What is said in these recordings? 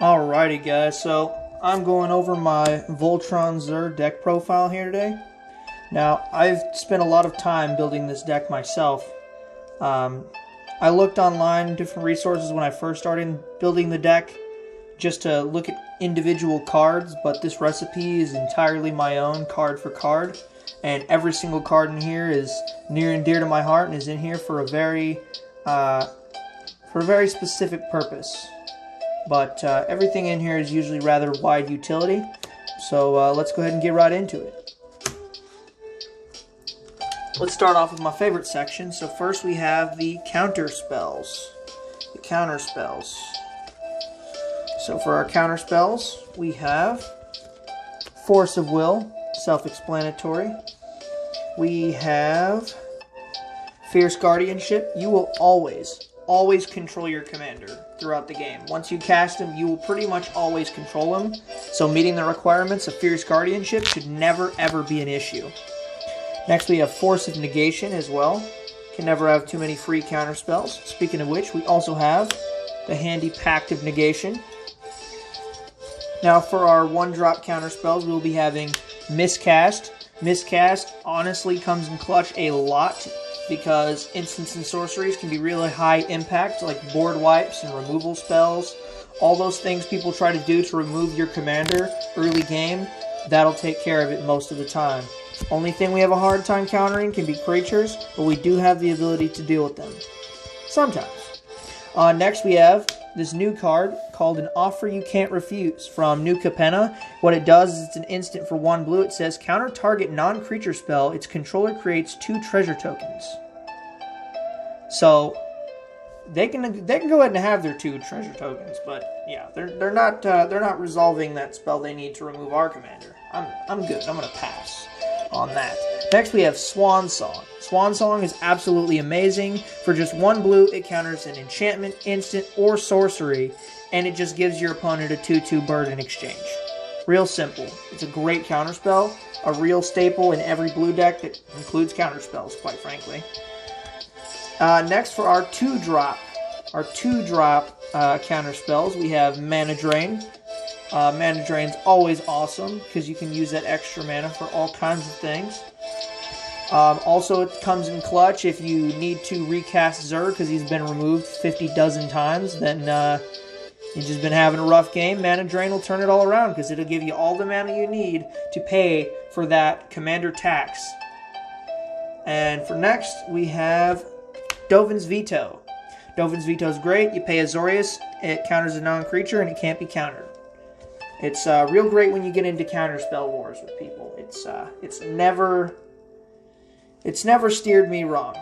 Alrighty guys, so I'm going over my Voltron Zur deck profile here today. Now, I've spent a lot of time building this deck myself. I looked online, different resources when I first started building the deck, just to look at individual cards, but this recipe is entirely my own, card for card. And every single card in here is near and dear to my heart and is in here for a very specific purpose. But everything in here is usually rather wide utility. So let's go ahead and get right into it. Let's start off with my favorite section. So first we have the counter spells. The counter spells. So for our counter spells, we have Force of Will, self-explanatory. We have Fierce Guardianship. You will always control your commander throughout the game. Once you cast him, you will pretty much always control him. So meeting the requirements of Fierce Guardianship should never ever be an issue. Next we have Force of Negation as well. Can never have too many free counter spells. Speaking of which, we also have the handy Pact of Negation. Now for our 1-drop counter spells, we'll be having Miscast. Miscast honestly comes in clutch a lot because instants and sorceries can be really high impact, like board wipes and removal spells. All those things people try to do to remove your commander early game, that'll take care of it most of the time. Only thing we have a hard time countering can be creatures, but we do have the ability to deal with them. Sometimes. Next we have this new card called An Offer You Can't Refuse from New Capenna. What it does is it's an instant for 1 blue. It says counter target non-creature spell. Its controller creates 2 treasure tokens. So they can go ahead and have their 2 treasure tokens, but yeah, they're not resolving that spell they need to remove our commander. I'm good. I'm gonna pass on that. Next we have Swan Song. Swan Song is absolutely amazing. For just 1 blue, it counters an enchantment, instant, or sorcery, and it just gives your opponent a 2/2 bird in exchange. Real simple. It's a great counterspell, a real staple in every blue deck that includes counterspells, quite frankly. Next for our 2-drop, counterspells, we have Mana Drain. Mana Drain's always awesome because you can use that extra mana for all kinds of things. Also, it comes in clutch if you need to recast Zur because he's been removed 50 dozen times. Then you've just been having a rough game. Mana Drain will turn it all around because it'll give you all the mana you need to pay for that commander tax. And for next, we have Dovin's Veto. Dovin's Veto is great. You pay Azorius, it counters a non-creature, and it can't be countered. It's real great when you get into counter spell wars with people. It's never steered me wrong.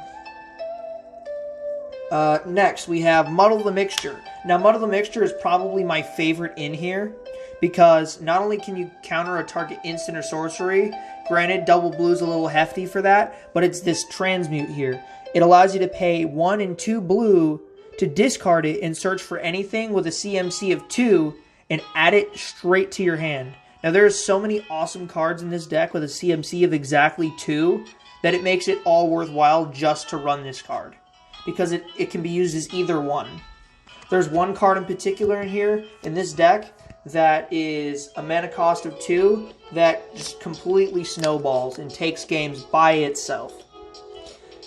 Next, we have Muddle the Mixture. Now, Muddle the Mixture is probably my favorite in here because not only can you counter a target instant or sorcery, granted, double blue's a little hefty for that, but it's this transmute here. It allows you to pay 1 and 2 blue to discard it and search for anything with a CMC of 2 and add it straight to your hand. Now, there's so many awesome cards in this deck with a CMC of exactly 2 that it makes it all worthwhile just to run this card because it can be used as either one. There's one card in particular in here, in this deck, that is a mana cost of 2 that just completely snowballs and takes games by itself.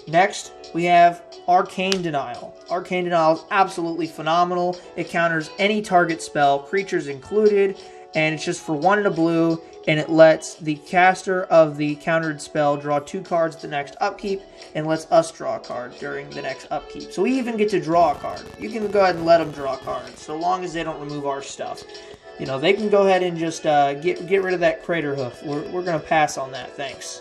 Next, we have Arcane Denial. Arcane Denial is absolutely phenomenal. It counters any target spell, creatures included, and it's just for 1 and a blue, and it lets the caster of the countered spell draw 2 cards at the next upkeep, and lets us draw a card during the next upkeep. So we even get to draw a card. You can go ahead and let them draw cards, so long as they don't remove our stuff. You know, they can go ahead and just get rid of that Crater Hoof. We're going to pass on that, thanks.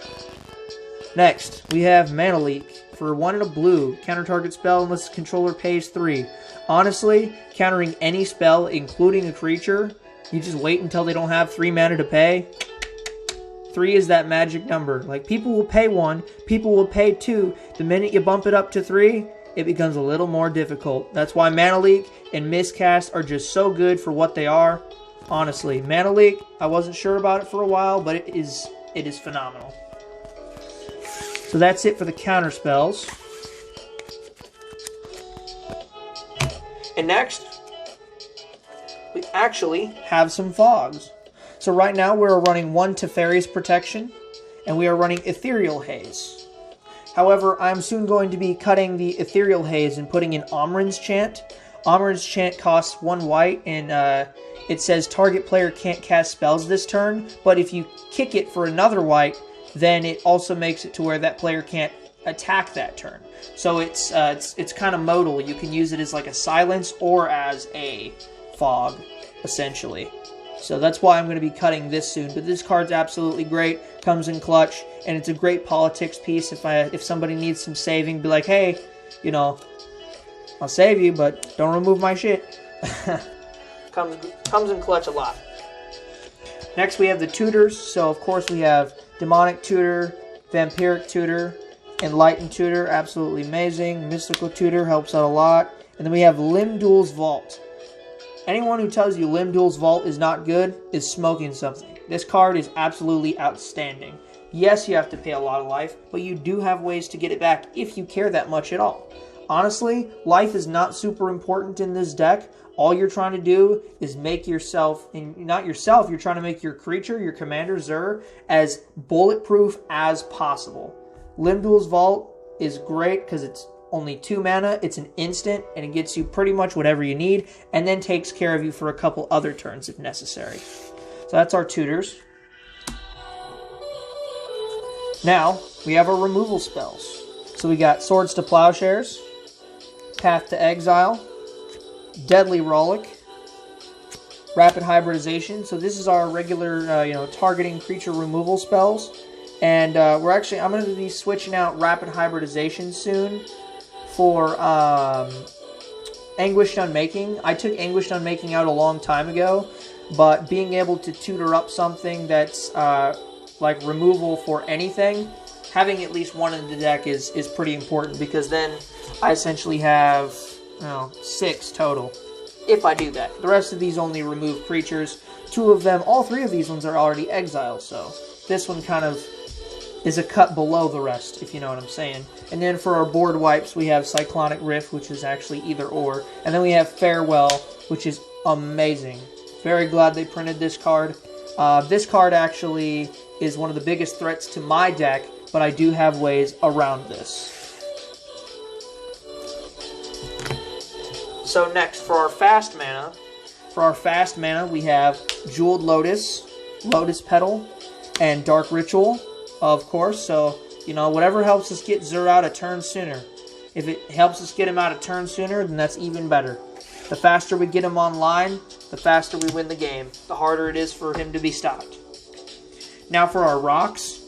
Next, we have Mana Leak. For 1 and a blue, counter target spell unless the controller pays 3. Honestly, countering any spell, including a creature, you just wait until they don't have 3 mana to pay. 3 is that magic number. Like, people will pay 1, people will pay 2. The minute you bump it up to 3, it becomes a little more difficult. That's why Mana Leak and Miscast are just so good for what they are. Honestly, Mana Leak, I wasn't sure about it for a while, but it is phenomenal. So that's it for the counter spells. And next, we actually have some fogs. So right now we're running 1 Teferi's Protection, and we are running Ethereal Haze. However, I'm soon going to be cutting the Ethereal Haze and putting in Omrin's Chant. Omrin's Chant costs 1 white, and it says target player can't cast spells this turn, but if you kick it for another white, then it also makes it to where that player can't attack that turn. So it's kind of modal. You can use it as like a silence or as a fog, essentially. So that's why I'm going to be cutting this soon. But this card's absolutely great, comes in clutch, and it's a great politics piece. If somebody needs some saving, be like, hey, you know, I'll save you, but don't remove my shit. comes in clutch a lot. Next we have the tutors. So of course we have Demonic Tutor, Vampiric Tutor, Enlightened Tutor, absolutely amazing. Mystical Tutor helps out a lot. And then we have Limdul's Vault. Anyone who tells you Limdul's Vault is not good is smoking something. This card is absolutely outstanding. Yes, you have to pay a lot of life, but you do have ways to get it back if you care that much at all. Honestly, life is not super important in this deck. All you're trying to do is make yourself, and not yourself, you're trying to make your creature, your commander, Zur, as bulletproof as possible. Limdul's Vault is great because it's only 2 mana, it's an instant, and it gets you pretty much whatever you need, and then takes care of you for a couple other turns if necessary. So that's our tutors. Now, we have our removal spells. So we got Swords to Plowshares, Path to Exile, Deadly Rollick, Rapid Hybridization. So this is our regular, targeting creature removal spells. And I'm going to be switching out Rapid Hybridization soon for Anguished Unmaking. I took Anguished Unmaking out a long time ago, but being able to tutor up something that's like removal for anything, having at least one in the deck is pretty important, because then I essentially have 6 total if I do that. The rest of these only remove creatures. 2 of them, all 3 of these ones are already exiled, so this one kind of is a cut below the rest, if you know what I'm saying. And then for our board wipes, we have Cyclonic Rift, which is actually either or. And then we have Farewell, which is amazing. Very glad they printed this card. This card actually is one of the biggest threats to my deck, but I do have ways around this. So next, for our fast mana, we have Jeweled Lotus, Lotus Petal, and Dark Ritual, of course. So, whatever helps us get Zur out a turn sooner. If it helps us get him out a turn sooner, then that's even better. The faster we get him online, the faster we win the game. The harder it is for him to be stopped. Now for our rocks,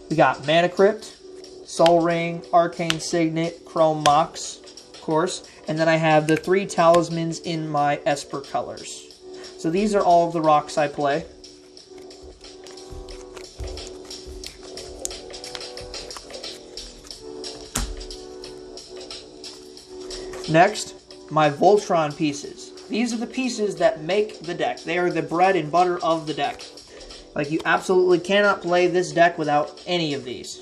we got Mana Crypt, Soul Ring, Arcane Signet, Chrome Mox, of course. And then I have the 3 talismans in my Esper colors. So these are all of the rocks I play. Next, my Voltron pieces. These are the pieces that make the deck. They are the bread and butter of the deck. Like, you absolutely cannot play this deck without any of these.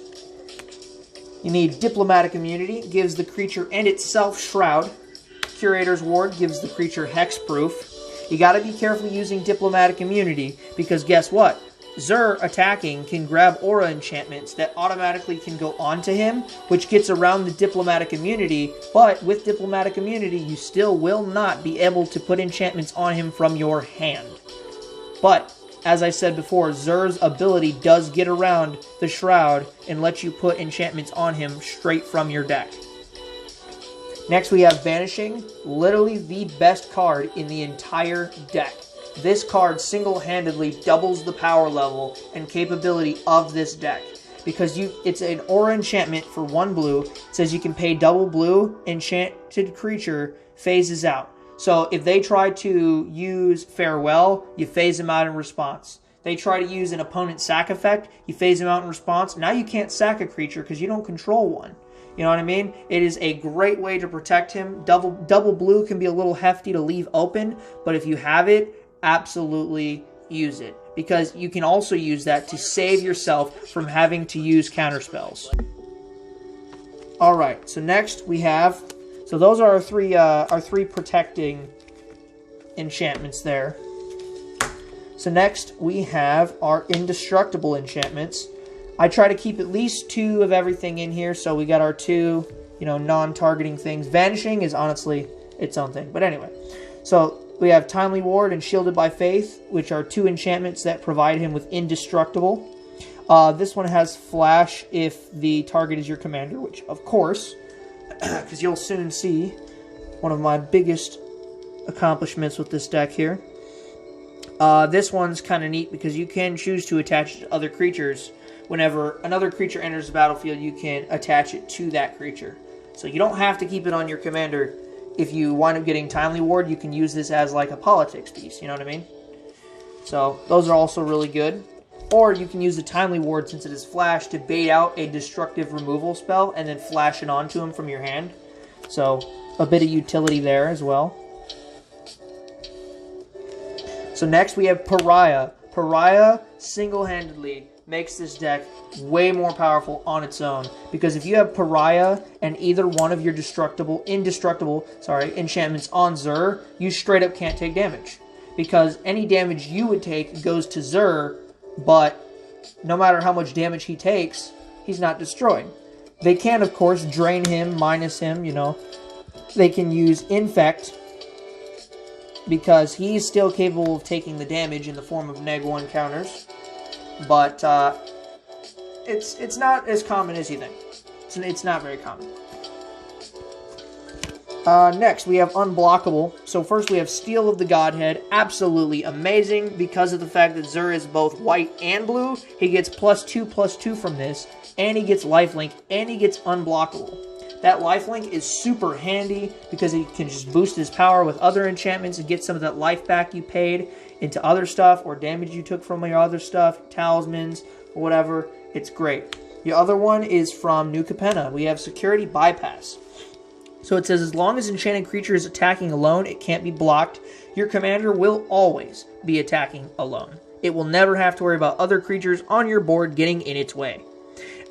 You need Diplomatic Immunity, gives the creature and itself Shroud. Curator's Ward gives the creature Hexproof. You gotta be careful using Diplomatic Immunity, because guess what? Zur attacking can grab aura enchantments that automatically can go onto him, which gets around the Diplomatic Immunity, but with Diplomatic Immunity, you still will not be able to put enchantments on him from your hand. But, as I said before, Zur's ability does get around the Shroud and lets you put enchantments on him straight from your deck. Next we have Vanishing, literally the best card in the entire deck. This card single-handedly doubles the power level and capability of this deck, because it's an aura enchantment for 1 blue. It says you can pay double blue, enchanted creature phases out. So if they try to use Farewell, you phase them out in response. They try to use an opponent's sack effect, you phase them out in response. Now you can't sack a creature because you don't control one. You know what I mean? It is a great way to protect him. Double blue can be a little hefty to leave open, but if you have it, absolutely use it, because you can also use that to save yourself from having to use counterspells. Alright, so next we have, so those are our three protecting enchantments there. So next, we have our indestructible enchantments. I try to keep at least 2 of everything in here, so we got our 2, non-targeting things. Vanishing is honestly its own thing, but anyway. So we have Timely Ward and Shielded by Faith, which are 2 enchantments that provide him with indestructible. This one has Flash if the target is your commander, which, of course, because you'll soon see one of my biggest accomplishments with this deck here. This one's kind of neat because you can choose to attach it to other creatures. Whenever another creature enters the battlefield, you can attach it to that creature. So you don't have to keep it on your commander. If you wind up getting Timely Ward, you can use this as like a politics piece, you know what I mean? So those are also really good. Or you can use the Timely Ward, since it is Flash, to bait out a destructive removal spell and then flash it onto him from your hand. So a bit of utility there as well. So next we have Pariah. Pariah single-handedly makes this deck way more powerful on its own. Because if you have Pariah and either one of your indestructible enchantments on Zur, you straight up can't take damage. Because any damage you would take goes to Zur, but no matter how much damage he takes, he's not destroyed. They can, of course, drain him, minus him, They can use Infect, because he's still capable of taking the damage in the form of -1 counters. But it's not as common as you think. It's not very common. Next, we have Unblockable. So first we have Steel of the Godhead. Absolutely amazing because of the fact that Zur is both white and blue. He gets +2/+2 from this, and he gets lifelink, and he gets Unblockable. That lifelink is super handy because he can just boost his power with other enchantments and get some of that life back you paid into other stuff or damage you took from your other stuff, talismans, or whatever. It's great. The other one is from New Capenna. We have Security Bypass. So it says, as long as enchanted creature is attacking alone, it can't be blocked. Your commander will always be attacking alone. It will never have to worry about other creatures on your board getting in its way.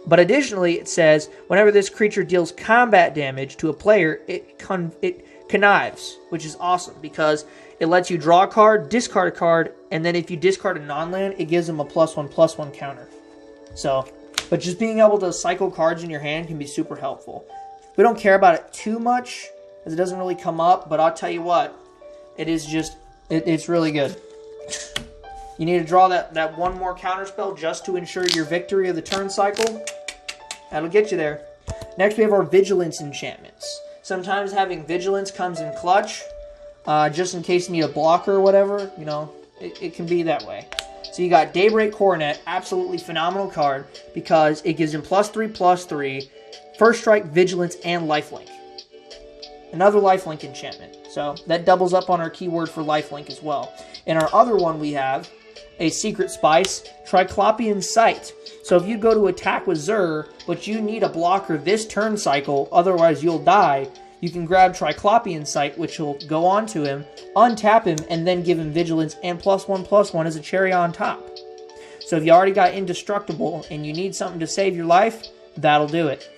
But additionally, it says, whenever this creature deals combat damage to a player, it connives, which is awesome, because it lets you draw a card, discard a card, and then if you discard a non-land, it gives them a +1/+1 counter. So, but just being able to cycle cards in your hand can be super helpful. We don't care about it too much, as it doesn't really come up, but I'll tell you what, it is just, it's really good. You need to draw that one more counter spell just to ensure your victory of the turn cycle. That'll get you there. Next, we have our Vigilance enchantments. Sometimes having Vigilance comes in clutch, just in case you need a blocker or whatever. It can be that way. So you got Daybreak Coronet, absolutely phenomenal card, because it gives him +3/+3, First Strike, Vigilance, and Lifelink. Another Lifelink enchantment. So that doubles up on our keyword for Lifelink as well. In our other one, we have a Secret Spice, Triclopian Sight. So if you go to attack with Zur, but you need a blocker this turn cycle, otherwise you'll die, you can grab Triclopian Sight, which will go on to him, untap him, and then give him Vigilance and +1/+1 as a cherry on top. So if you already got Indestructible and you need something to save your life, that'll do it.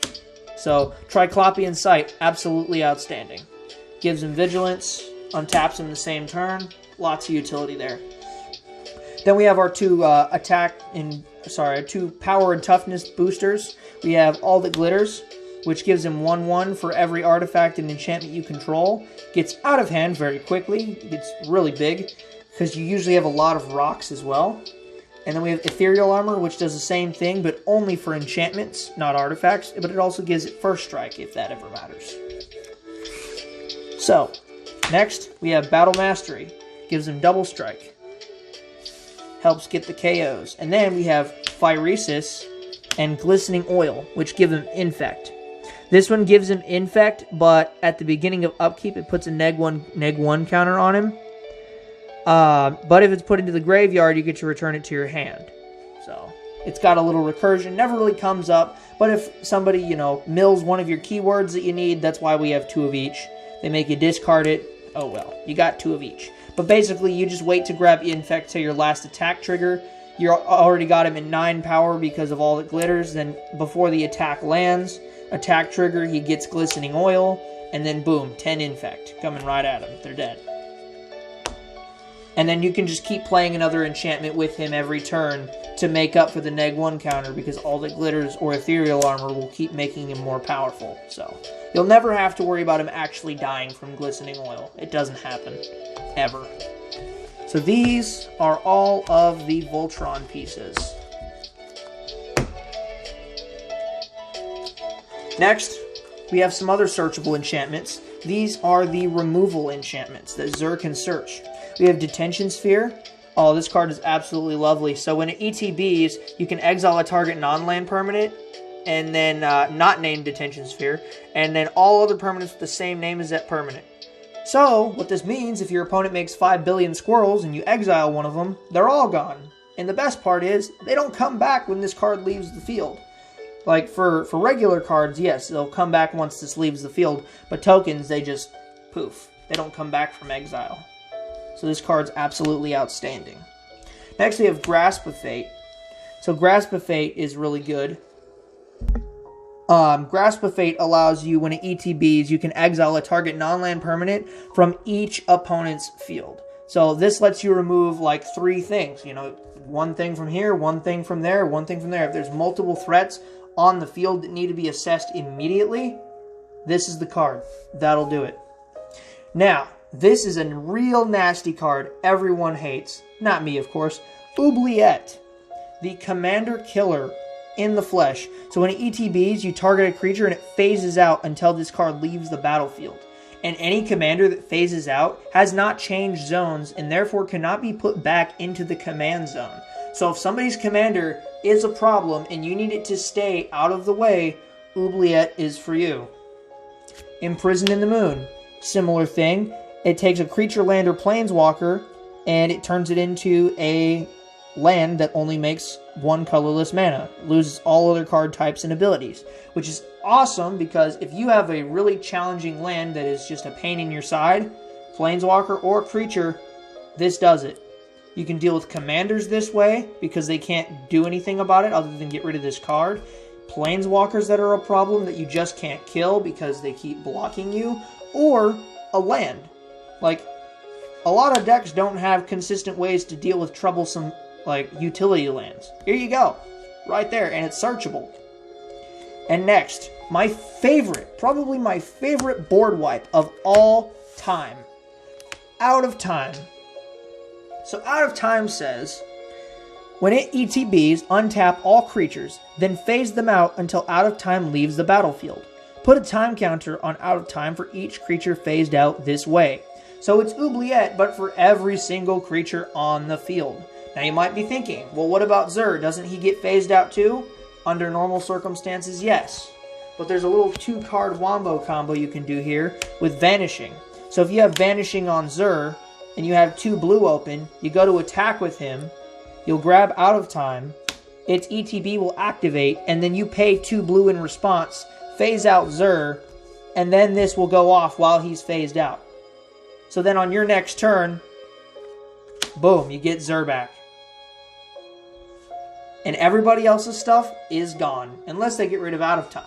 So Triclopian Sight, absolutely outstanding. Gives him Vigilance, untaps him the same turn, lots of utility there. Then we have our two two power and toughness boosters. We have All That Glitters, which gives him 1/1 for every artifact and enchantment you control. Gets out of hand very quickly. It gets really big, because you usually have a lot of rocks as well. And then we have Ethereal Armor, which does the same thing, but only for enchantments, not artifacts. But it also gives it First Strike, if that ever matters. So, next, we have Battle Mastery. Gives him Double Strike. Helps get the KOs. And then we have Phyresis and Glistening Oil, which give him Infect. This one gives him Infect, but at the beginning of upkeep, it puts a -1 counter on him. But if it's put into the graveyard, you get to return it to your hand. So, it's got a little recursion. Never really comes up, but if somebody, mills one of your keywords that you need, that's why we have 2 of each. They make you discard it. Oh well, you got 2 of each. But basically, you just wait to grab Infect till your last attack trigger. You already got him in 9 power because of All That Glitters. Then before the attack lands, attack trigger, he gets Glistening Oil. And then boom, 10 Infect. Coming right at him. They're dead. And then you can just keep playing another enchantment with him every turn to make up for the neg-1 counter, because all the glitters or ethereal armor will keep making him more powerful. So you'll never have to worry about him actually dying from glistening oil. It doesn't happen. Ever. So these are all of the Voltron pieces. Next, we have some other searchable enchantments. These are the removal enchantments that Xur can search. We have Detention Sphere. Oh, this card is absolutely lovely. So when it ETBs, you can exile a target non-land permanent, and then not named Detention Sphere, and then all other permanents with the same name as that permanent. So, what this means, if your opponent makes 5 billion squirrels and you exile one of them, they're all gone. And the best part is, they don't come back when this card leaves the field. Like, for regular cards, yes, they'll come back once this leaves the field, but tokens, they just poof. They don't come back from exile. So this card's absolutely outstanding. Next, we have Grasp of Fate. So Grasp of Fate is really good. Grasp of Fate allows you, when it ETBs, you can exile a target non-land permanent from each opponent's field. So this lets you remove like 3 things. You know, one thing from here, one thing from there, one thing from there. If there's multiple threats on the field that need to be assessed immediately, this is the card. That'll do it. Now, this is a real nasty card everyone hates. Not me, of course. Oubliette, the Commander Killer in the flesh. So when it ETBs, you target a creature and it phases out until this card leaves the battlefield. And any commander that phases out has not changed zones and therefore cannot be put back into the command zone. So if somebody's commander is a problem and you need it to stay out of the way, Oubliette is for you. Imprisoned in the Moon. Similar thing. It takes a creature, land, or planeswalker and it turns it into a land that only makes 1 colorless mana. It loses all other card types and abilities. Which is awesome because if you have a really challenging land that is just a pain in your side, planeswalker or creature, this does it. You can deal with commanders this way because they can't do anything about it other than get rid of this card. Planeswalkers that are a problem that you just can't kill because they keep blocking you. Or a land. Like, a lot of decks don't have consistent ways to deal with troublesome, like, utility lands. Here you go. Right there. And it's searchable. And next, my favorite, probably my favorite board wipe of all time. Out of Time. So Out of Time says, when it ETBs, untap all creatures, then phase them out until Out of Time leaves the battlefield. Put a time counter on Out of Time for each creature phased out this way. So it's Oubliette, but for every single creature on the field. Now you might be thinking, well, what about Xur? Doesn't he get phased out too? Under normal circumstances, yes. But there's a little 2-card wombo combo you can do here with Vanishing. So if you have Vanishing on Xur, and you have 2 blue open, you go to attack with him, you'll grab Out of Time, its ETB will activate, and then you pay 2 blue in response, phase out Xur, and then this will go off while he's phased out. So then on your next turn, boom, you get Xur back. And everybody else's stuff is gone, unless they get rid of Out of Time.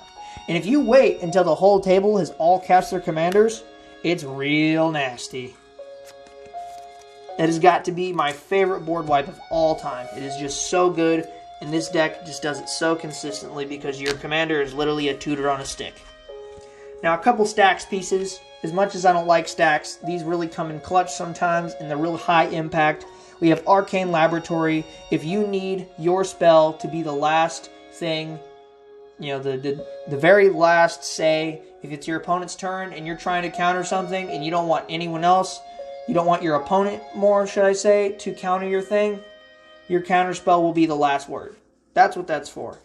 And if you wait until the whole table has all cast their commanders, it's real nasty. That has got to be my favorite board wipe of all time. It is just so good, and this deck just does it so consistently because your commander is literally a tutor on a stick. Now, a couple stacks pieces. As much as I don't like stacks, these really come in clutch sometimes, and they're real high impact. We have Arcane Laboratory. If you need your spell to be the last thing, you know, the very last say, if it's your opponent's turn and you're trying to counter something and you don't want anyone else, you don't want your opponent more, should I say, to counter your thing, your counter spell will be the last word. That's what that's for.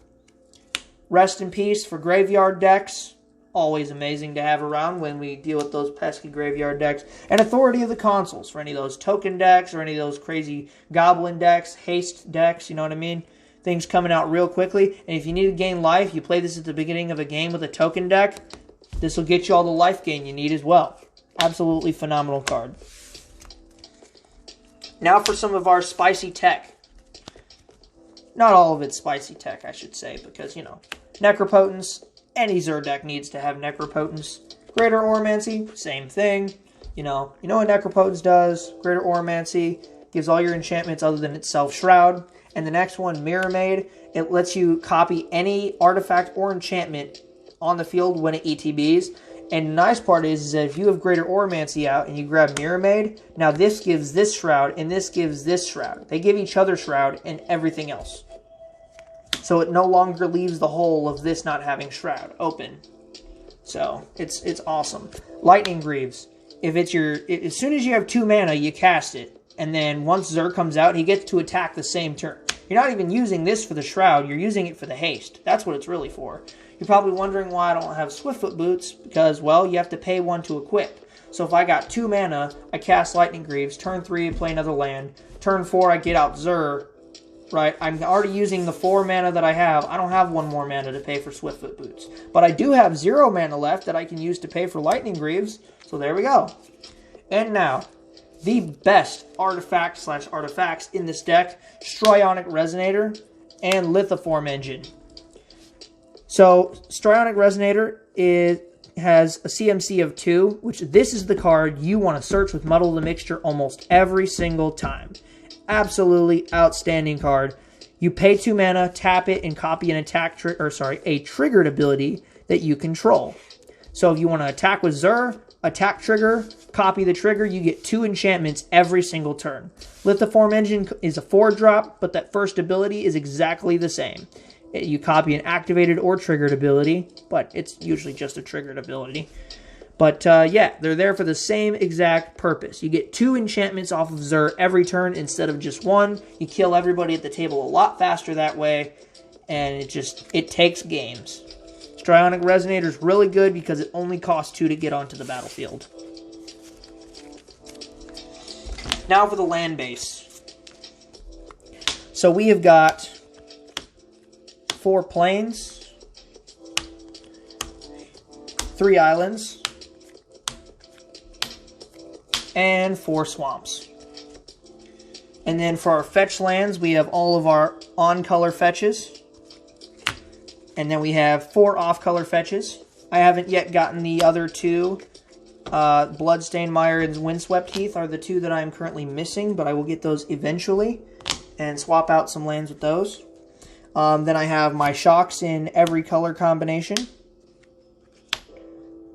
Rest in Peace for graveyard decks. Always amazing to have around when we deal with those pesky graveyard decks. And Authority of the Consuls for any of those token decks or any of those crazy goblin decks, haste decks, you know what I mean? Things coming out real quickly. And if you need to gain life, you play this at the beginning of a game with a token deck. This will get you all the life gain you need as well. Absolutely phenomenal card. Now for some of our spicy tech. Not all of it's spicy tech, I should say, because, you know, Necropotence. Any Xur deck needs to have Necropotence. Greater Oromancy, same thing. You know what Necropodes does? Greater Oromancy gives all your enchantments other than itself Shroud. And the next one, Mirror Maid, it lets you copy any artifact or enchantment on the field when it ETBs. And the nice part is that if you have Greater Oromancy out and you grab Mirror Maid, now this gives this Shroud and this gives this Shroud. They give each other Shroud and everything else. So it no longer leaves the hole of this not having Shroud open. So it's awesome. Lightning Greaves. If it's as soon as you have 2 mana, you cast it. And then once Zur comes out, he gets to attack the same turn. You're not even using this for the Shroud, you're using it for the haste. That's what it's really for. You're probably wondering why I don't have Swiftfoot Boots, because, well, you have to pay 1 to equip. So if I got 2 mana, I cast Lightning Greaves, turn 3, I play another land, turn 4, I get out Zur, right? I'm already using the 4 mana that I have. I don't have 1 more mana to pay for Swiftfoot Boots. But I do have 0 mana left that I can use to pay for Lightning Greaves, so there we go. And now, the best artifact/artifacts in this deck, Strionic Resonator and Lithoform Engine. So, Strionic Resonator has a CMC of 2, which this is the card you want to search with Muddle the Mixture almost every single time. Absolutely outstanding card. You pay 2 mana, tap it, and copy an a triggered ability that you control. So if you want to attack with Zur, attack trigger, copy the trigger, you get 2 enchantments every single turn. Lithoform Engine is a 4-drop, but that first ability is exactly the same. You copy an activated or triggered ability, but it's usually just a triggered ability. But yeah, they're there for the same exact purpose. You get 2 enchantments off of Zur every turn instead of just 1. You kill everybody at the table a lot faster that way, and it takes games. Strionic Resonator is really good because it only costs 2 to get onto the battlefield. Now for the land base. So we have got 4 plains, 3 islands, and 4 swamps. And then for our fetch lands, we have all of our on-color fetches. And then we have 4 off-color fetches. I haven't yet gotten the other 2. Bloodstained Mire and Windswept Heath are the 2 that I'm currently missing, but I will get those eventually and swap out some lands with those. Then I have my Shocks in every color combination.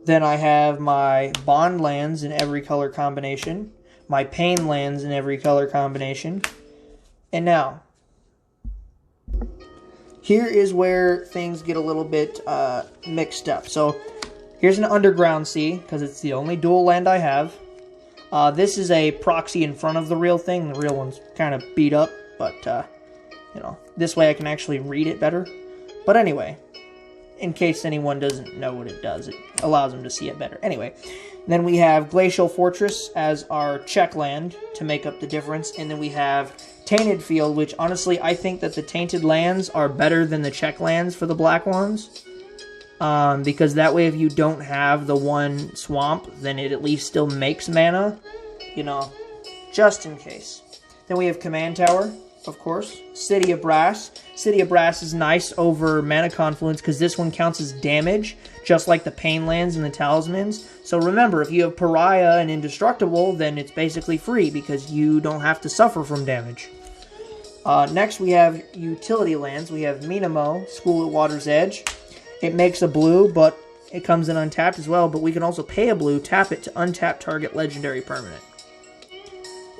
Then I have my Bond lands in every color combination. My Pain lands in every color combination. And now, here is where things get a little bit mixed up. So, here's an Underground Sea, because it's the only dual land I have. This is a proxy in front of the real thing. The real one's kind of beat up, but, you know, this way I can actually read it better. But anyway, in case anyone doesn't know what it does, it allows them to see it better. Anyway, then we have Glacial Fortress as our check land to make up the difference, and then we have Tainted Field, which honestly I think that the Tainted lands are better than the check lands for the black ones. Because that way if you don't have the 1 swamp, then it at least still makes mana, you know, just in case. Then we have Command Tower, of course. City of Brass. City of Brass is nice over Mana Confluence because this one counts as damage, just like the Pain lands and the Talismans. So remember, if you have Pariah and Indestructible, then it's basically free because you don't have to suffer from damage. Next, we have utility lands. We have Minamo, School at Water's Edge. It makes a blue, but it comes in untapped as well. But we can also pay a blue, tap it to untap target legendary permanent.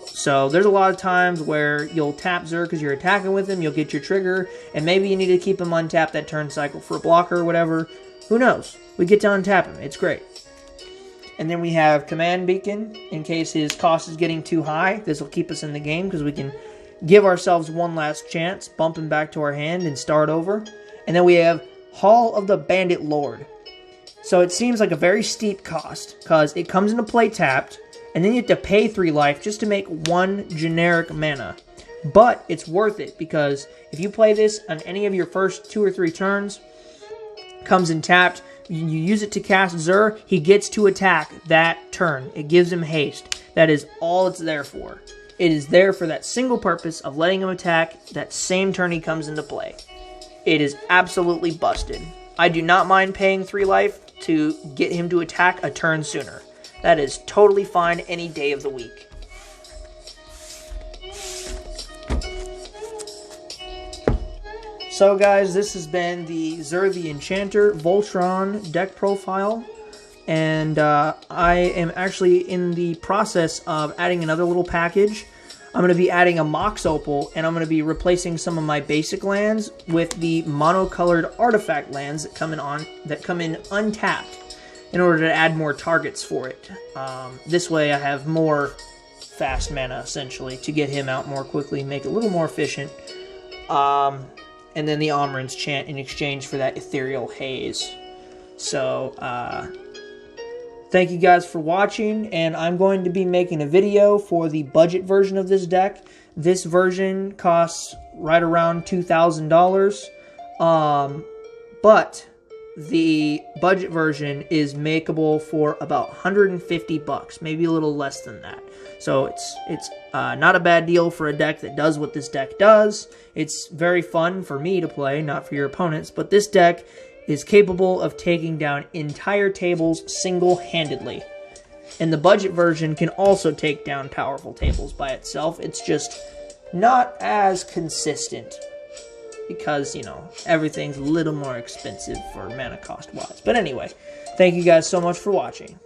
So there's a lot of times where you'll tap Zur because you're attacking with him, you'll get your trigger, and maybe you need to keep him untapped that turn cycle for a blocker or whatever. Who knows? We get to untap him. It's great. And then we have Command Beacon in case his cost is getting too high. This will keep us in the game because we can give ourselves one last chance, bump him back to our hand, and start over. And then we have Hall of the Bandit Lord. So it seems like a very steep cost because it comes into play tapped, and then you have to pay 3 life just to make 1 generic mana. But it's worth it because if you play this on any of your first 2 or 3 turns, comes in tapped, you use it to cast Zur, he gets to attack that turn. It gives him haste. That is all it's there for. It is there for that single purpose of letting him attack that same turn he comes into play. It is absolutely busted. I do not mind paying 3 life to get him to attack a turn sooner. That is totally fine any day of the week. So guys, this has been the Zur the Enchanter Voltron deck profile. And I am actually in the process of adding another little package. I'm going to be adding a Mox Opal, and I'm going to be replacing some of my basic lands with the monocolored artifact lands that come in untapped in order to add more targets for it. This way I have more fast mana, essentially, to get him out more quickly, make it a little more efficient. And then the Omran's Chant in exchange for that Ethereal Haze. So, thank you guys for watching, and I'm going to be making a video for the budget version of this deck. This version costs right around $2,000, but the budget version is makeable for about 150 bucks, maybe a little less than that. So it's not a bad deal for a deck that does what this deck does. It's very fun for me to play, not for your opponents, but this deck is capable of taking down entire tables single-handedly. And the budget version can also take down powerful tables by itself. It's just not as consistent because, you know, everything's a little more expensive for mana cost-wise. But anyway, thank you guys so much for watching.